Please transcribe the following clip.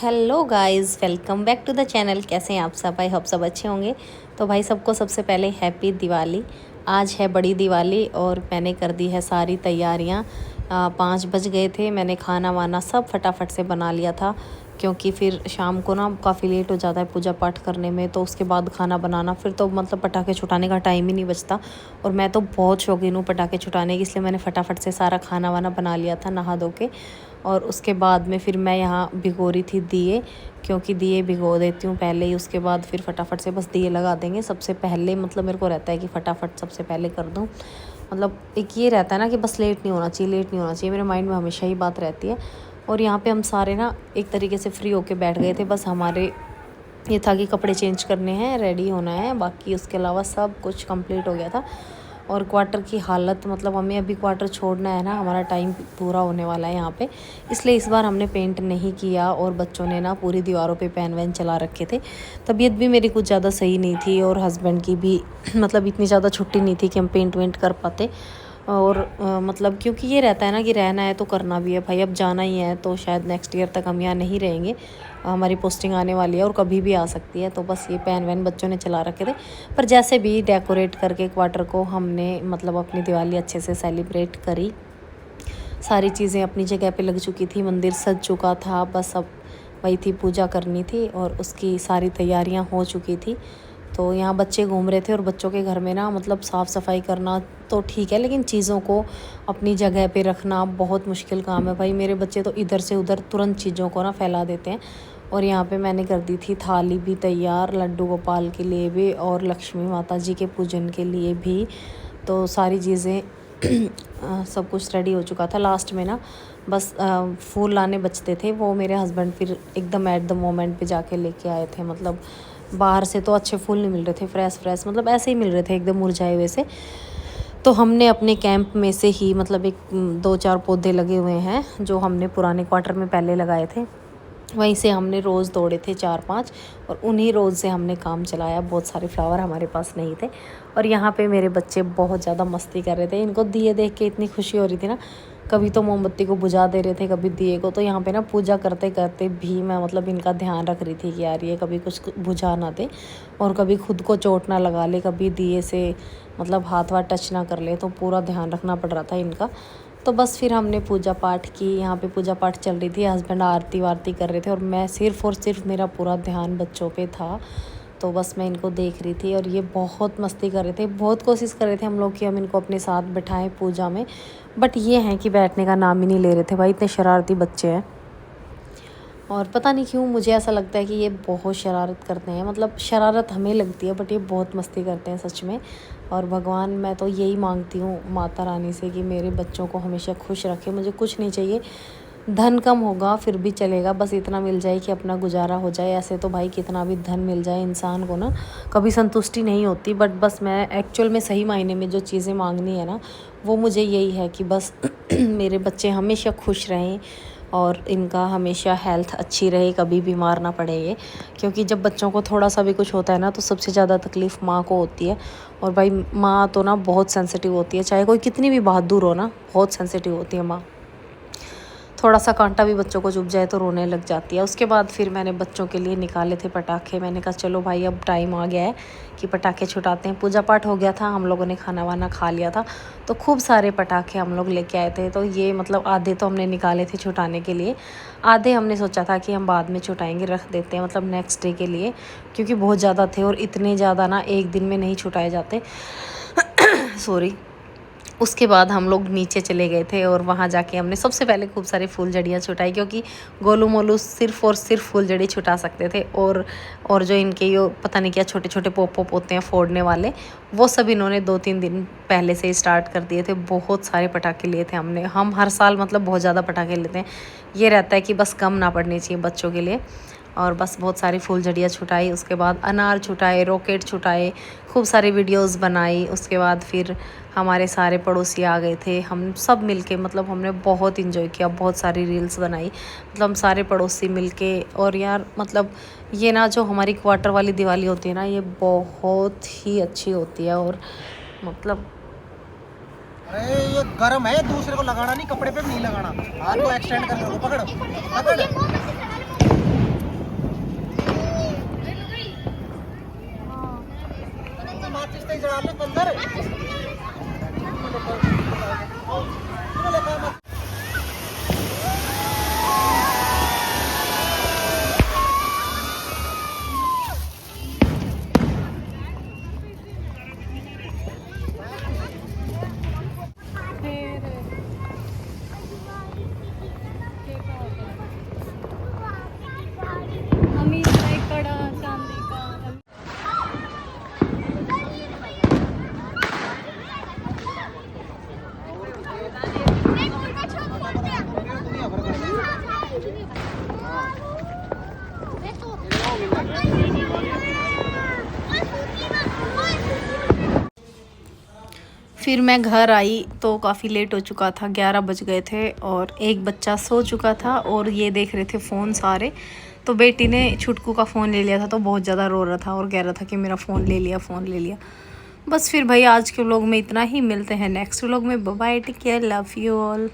Hello guys, welcome back to the channel. कैसे हैं आप सब? आई होप सब अच्छे होंगे। तो भाई सबको सबसे पहले हैप्पी दिवाली। आज है बड़ी दिवाली और मैंने कर दी है सारी तैयारियां। 5 बज गए थे। मैंने खाना वाना सब फटाफट से बना लिया था क्योंकि फिर शाम को ना काफ़ी लेट हो जाता है पूजा पाठ करने में, तो उसके बाद खाना बनाना फिर तो मतलब पटाखे छुटाने का टाइम ही नहीं बचता। और मैं तो बहुत शौकीन हूँ पटाखे छुटाने की, इसलिए मैंने फटाफट से सारा खाना वाना बना लिया था नहा धो के। और उसके बाद में फिर मैं यहाँ भिगो रही थी दिए, क्योंकि दिए भिगो देती हूँ पहले ही, उसके बाद फिर फटाफट से बस दिए लगा देंगे सबसे पहले। मतलब मेरे को रहता है कि फटाफट सबसे पहले कर दूँ। मतलब एक ये रहता है ना कि बस लेट नहीं होना चाहिए, लेट नहीं होना चाहिए, मेरे माइंड में हमेशा ही बात रहती है। और यहाँ पे हम सारे ना एक तरीके से फ्री होके बैठ गए थे। बस हमारे ये था कि कपड़े चेंज करने हैं, रेडी होना है, बाकी उसके अलावा सब कुछ कंप्लीट हो गया था। और क्वार्टर की हालत, मतलब हमें अभी क्वार्टर छोड़ना है ना, हमारा टाइम पूरा होने वाला है यहाँ पे, इसलिए इस बार हमने पेंट नहीं किया। और बच्चों ने ना पूरी दीवारों पे पेन वैन चला रखे थे। तबीयत भी मेरी कुछ ज़्यादा सही नहीं थी और हस्बैंड की भी मतलब इतनी ज़्यादा छुट्टी नहीं थी कि हम पेंट वेंट कर पाते। और मतलब क्योंकि ये रहता है ना कि रहना है तो करना भी है भाई, अब जाना ही है तो शायद नेक्स्ट ईयर तक हम यहाँ नहीं रहेंगे। हमारी पोस्टिंग आने वाली है और कभी भी आ सकती है, तो बस ये पेन वैन बच्चों ने चला रखे थे। पर जैसे भी डेकोरेट करके क्वार्टर को हमने मतलब अपनी दिवाली अच्छे से सेलिब्रेट करी। सारी चीज़ें अपनी जगह पे लग चुकी थी, मंदिर सज चुका था, बस अब वही थी पूजा करनी थी और उसकी सारी तैयारियां हो चुकी थी। तो यहाँ बच्चे घूम रहे थे और बच्चों के घर में ना मतलब साफ़ सफाई करना तो ठीक है, लेकिन चीज़ों को अपनी जगह पे रखना बहुत मुश्किल काम है भाई। मेरे बच्चे तो इधर से उधर तुरंत चीज़ों को ना फैला देते हैं। और यहाँ पे मैंने कर दी थी थाली भी तैयार, लड्डू गोपाल के लिए भी और लक्ष्मी माता जी के पूजन के लिए भी। तो सारी चीज़ें सब कुछ रेडी हो चुका था। लास्ट में ना बस फूल लाने बचते थे, वो मेरे हस्बैंड फिर एकदम एट द मोमेंट पे जाके लेके आए थे। मतलब बाहर से तो अच्छे फूल नहीं मिल रहे थे, फ्रेश मतलब ऐसे ही मिल रहे थे एकदम मुरझाए हुए से। तो हमने अपने कैंप में से ही मतलब एक 2-4 पौधे लगे हुए हैं जो हमने पुराने क्वार्टर में पहले लगाए थे, वहीं से हमने रोज़ तोड़े थे 4-5 और उन्हीं रोज़ से हमने काम चलाया। बहुत सारे फ्लावर हमारे पास नहीं थे। और यहाँ पे मेरे बच्चे बहुत ज़्यादा मस्ती कर रहे थे। इनको दिए देख के इतनी खुशी हो रही थी ना, कभी तो मोमबत्ती को बुझा दे रहे थे, कभी दिए को। तो यहाँ पे ना पूजा करते करते भी मैं मतलब इनका ध्यान रख रही थी कि यार ये कभी कुछ बुझा ना दे और कभी खुद को चोट ना लगा ले, कभी दिए से मतलब हाथ वाथ टच ना कर ले, तो पूरा ध्यान रखना पड़ रहा था इनका। तो बस फिर हमने पूजा पाठ की। यहाँ पे पूजा पाठ चल रही थी, हस्बैंड आरती वारती कर रहे थे और मैं सिर्फ़ और सिर्फ मेरा पूरा ध्यान बच्चों पे था। तो बस मैं इनको देख रही थी और ये बहुत मस्ती कर रहे थे। बहुत कोशिश कर रहे थे हम लोग कि हम इनको अपने साथ बिठाएं पूजा में, बट ये हैं कि बैठने का नाम ही नहीं ले रहे थे भाई, इतने शरारती बच्चे हैं। और पता नहीं क्यों मुझे ऐसा लगता है कि ये बहुत शरारत करते हैं। मतलब शरारत हमें लगती है बट ये बहुत मस्ती करते हैं सच में। और भगवान, मैं तो यही मांगती हूँ माता रानी से कि मेरे बच्चों को हमेशा खुश रखे। मुझे कुछ नहीं चाहिए, धन कम होगा फिर भी चलेगा, बस इतना मिल जाए कि अपना गुजारा हो जाए। ऐसे तो भाई कितना भी धन मिल जाए इंसान को ना कभी संतुष्टि नहीं होती, बट बस मैं एक्चुअल में सही मायने में जो चीज़ें मांगनी है ना, वो मुझे यही है कि बस मेरे बच्चे हमेशा खुश रहें और इनका हमेशा हेल्थ अच्छी रहे, कभी बीमार ना पड़े ये। क्योंकि जब बच्चों को थोड़ा सा भी कुछ होता है ना, तो सबसे ज़्यादा तकलीफ़ माँ को होती है। और भाई माँ तो ना बहुत सेंसिटिव होती है, चाहे कोई कितनी भी बहादुर हो ना, बहुत सेंसिटिव होती है माँ। थोड़ा सा कांटा भी बच्चों को चुभ जाए तो रोने लग जाती है। उसके बाद फिर मैंने बच्चों के लिए निकाले थे पटाखे। मैंने कहा चलो भाई अब टाइम आ गया है कि पटाखे छुटाते हैं। पूजा पाठ हो गया था, हम लोगों ने खाना वाना खा लिया था, तो खूब सारे पटाखे हम लोग लेके आए थे। तो ये मतलब आधे तो हमने निकाले थे छुटाने के लिए, आधे हमने सोचा था कि हम बाद में छुटाएंगे, रख देते हैं मतलब नेक्स्ट डे के लिए, क्योंकि बहुत ज़्यादा थे और इतने ज़्यादा ना एक दिन में नहीं छुटाए जाते। सॉरी। उसके बाद हम लोग नीचे चले गए थे और वहाँ जाके हमने सबसे पहले खूब सारे फूलझड़ियाँ छुटाई, क्योंकि गोलू मोलू सिर्फ़ और सिर्फ फूलझड़ी छुटा सकते थे। और जो इनके ये पता नहीं क्या छोटे छोटे पॉप पॉप होते हैं फोड़ने वाले, वो सब इन्होंने 2-3 दिन पहले से ही स्टार्ट कर दिए थे। बहुत सारे पटाखे लिए थे हमने। हम हर साल मतलब बहुत ज़्यादा पटाखे लेते हैं, ये रहता है कि बस कम ना पड़नी चाहिए बच्चों के लिए। और बस बहुत सारी फूलझड़ियाँ छुटाई, उसके बाद अनार छुटाए, रॉकेट छुटाए, खूब सारी वीडियोस बनाई। उसके बाद फिर हमारे सारे पड़ोसी आ गए थे, हम सब मिलके मतलब हमने बहुत इन्जॉय किया, बहुत सारी रील्स बनाई, मतलब हम सारे पड़ोसी मिलके। और यार मतलब ये ना जो हमारी क्वार्टर वाली दिवाली होती है ना, ये बहुत ही अच्छी होती है। और मतलब अरे ये गर्म है, दूसरे को लगाना नहीं, कपड़े पे भी नहीं लगाना, हाथ को एक्सटेंड कर लो, पकड़ पकड़। फिर मैं घर आई तो काफ़ी लेट हो चुका था, 11 बज गए थे और एक बच्चा सो चुका था और ये देख रहे थे फ़ोन सारे। तो बेटी ने छुटकू का फ़ोन ले लिया था तो बहुत ज़्यादा रो रहा था और कह रहा था कि मेरा फ़ोन ले लिया, फ़ोन ले लिया। बस फिर भाई आज के व्लॉग में इतना ही, मिलते हैं नेक्स्ट व्लॉग में। Bye bye, take care, love you all.